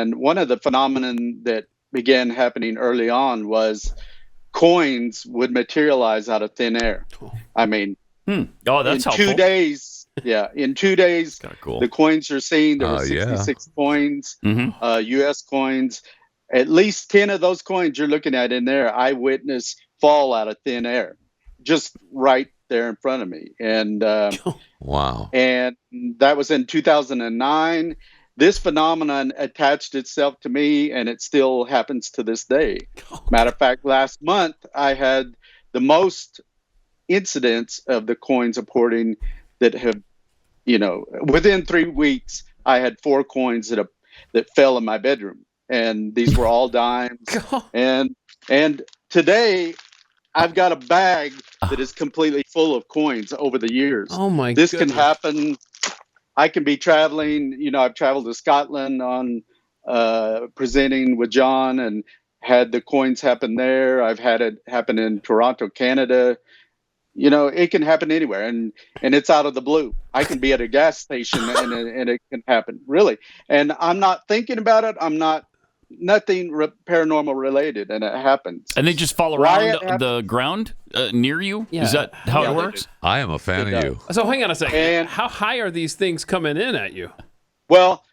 And one of the phenomenon that began happening early on was coins would materialize out of thin air. I mean, oh, that's in helpful. 2 days. Yeah, in 2 days, Cool. the coins are seen. There were 66 coins, U.S. coins. At least 10 of those coins you're looking at in there, I witnessed fall out of thin air, just right there in front of me. And wow. And that was in 2009. This phenomenon attached itself to me, and it still happens to this day. Matter of fact, last month I had the most incidents of the coins apporting that have, within 3 weeks, I had 4 coins that fell in my bedroom, and these were all dimes. And today, I've got a bag that is completely full of coins over the years. Oh my! This goodness. can happen. I can be traveling. I've traveled to Scotland on presenting with John, and had the coins happen there. I've had it happen in Toronto, Canada. It can happen anywhere, and it's out of the blue. I can be at a gas station, and it can happen, really. And I'm not thinking about it. I'm not nothing paranormal related, and it happens. And they just fall around the ground near you? Yeah. Is that how it works? I am a fan of you. So hang on a second. And how high are these things coming in at you? Well,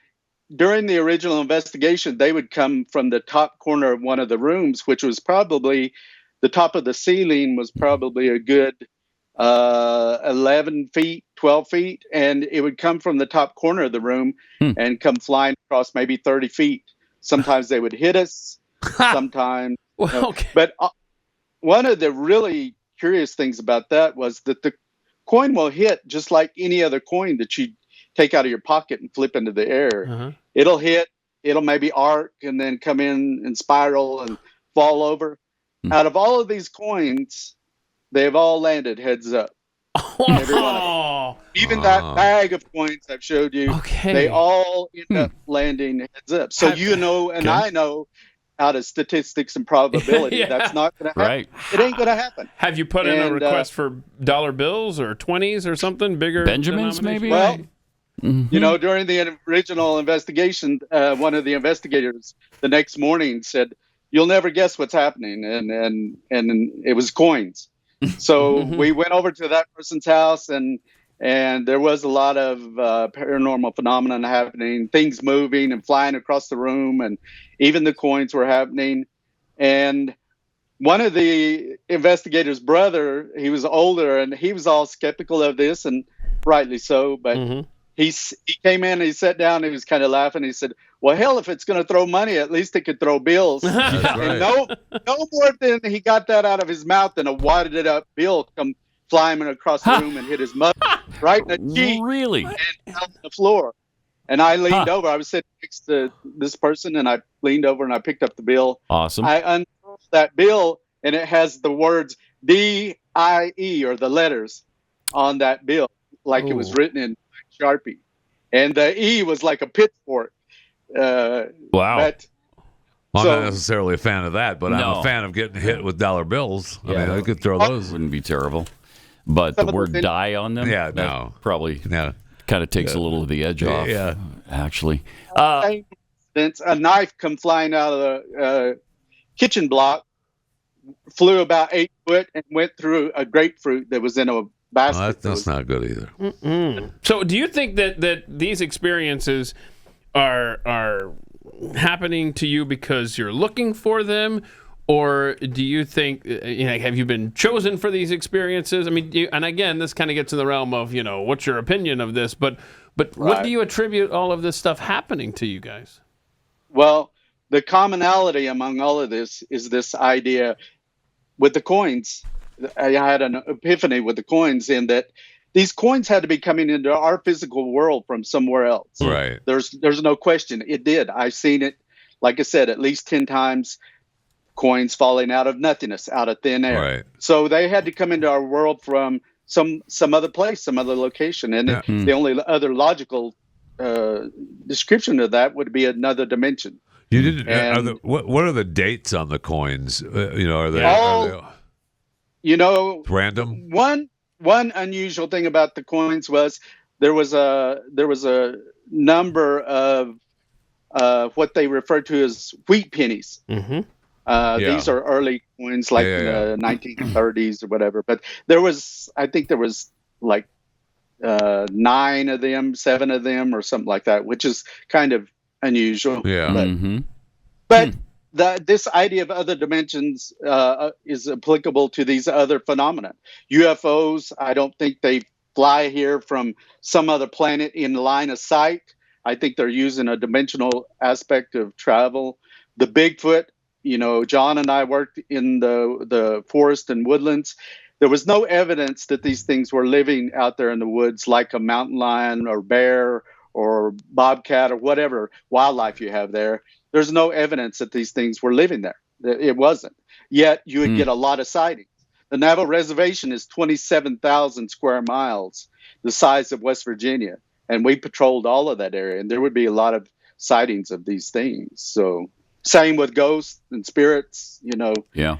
during the original investigation, they would come from the top corner of one of the rooms, which was probably the top of the ceiling was probably a good 11 feet, 12 feet. And it would come from the top corner of the room and come flying across maybe 30 feet. Sometimes they would hit us. Sometimes. Okay. But one of the really curious things about that was that the coin will hit just like any other coin that you take out of your pocket and flip into the air. It'll hit, it'll maybe arc and then come in and spiral and fall over. Out of all of these coins, they've all landed heads up. Every one of them. Even that bag of coins I've showed you, they all end up landing heads up. So I know out of statistics and probability, that's not going to happen. Right. It ain't going to happen. Have you put in a request for dollar bills or 20s or something bigger? Benjamins, maybe? Well, during the original investigation, one of the investigators the next morning said, "You'll never guess what's happening," and it was coins. So we went over to that person's house, and there was a lot of paranormal phenomenon happening, things moving and flying across the room, and even the coins were happening. And one of the investigators' brother, he was older, and he was all skeptical of this, and rightly so. But he came in and he sat down and he was kind of laughing. He said, "Well, hell, if it's going to throw money, at least it could throw bills." That's right. And no more than he got that out of his mouth than a wadded up bill come flying across the room and hit his mother right in the cheek. Really? And out on the floor. And I leaned over. I was sitting next to this person, and I leaned over and I picked up the bill. Awesome. I unrolled that bill, and it has the words DIE, or the letters, on that bill, like it was written in Sharpie. And the E was like a pitchfork. Wow. But, I'm not necessarily a fan of that, but I'm a fan of getting hit with dollar bills. I mean, I could throw those. Wouldn't be terrible. But the word die on them? Yeah, no. Probably kind of takes a little of the edge off, actually. A knife come flying out of the kitchen block, flew about 8 foot, and went through a grapefruit that was in a basket. That's not good either. So do you think that these experiences are happening to you because you're looking for them, or do you think, have you been chosen for these experiences? I mean, and again, this kind of gets in the realm of, what's your opinion of this, but what do you attribute all of this stuff happening to you guys? Well, the commonality among all of this is this idea with the coins. I had an epiphany with the coins in that these coins had to be coming into our physical world from somewhere else. Right. There's no question. It did. I've seen it, like I said, at least 10 times, coins falling out of nothingness, out of thin air. Right. So they had to come into our world from some other place, some other location. And the only other logical description of that would be another dimension. You didn't. What are the dates on the coins? Are they random? One unusual thing about the coins was there was a number of what they refer to as wheat pennies. Mm-hmm. These are early coins, like in the 1930s or whatever. But I think there was like 7 of them, or something like that, which is kind of unusual. Yeah. But this idea of other dimensions is applicable to these other phenomena. UFOs, I don't think they fly here from some other planet in line of sight. I think they're using a dimensional aspect of travel. The Bigfoot, John and I worked in the forest and woodlands. There was no evidence that these things were living out there in the woods like a mountain lion or bear or bobcat or whatever wildlife you have there. There's no evidence that these things were living there. It wasn't. Yet you would get a lot of sightings. The Navajo Reservation is 27,000 square miles, the size of West Virginia. And we patrolled all of that area, and there would be a lot of sightings of these things. So same with ghosts and spirits, Yeah.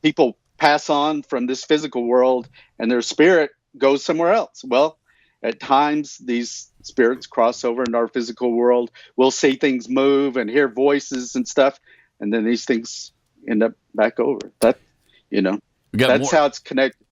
People pass on from this physical world and their spirit goes somewhere else. Well, at times these spirits cross over into our physical world. We'll see things move and hear voices and stuff, and then these things end up back over. That's how it's connected.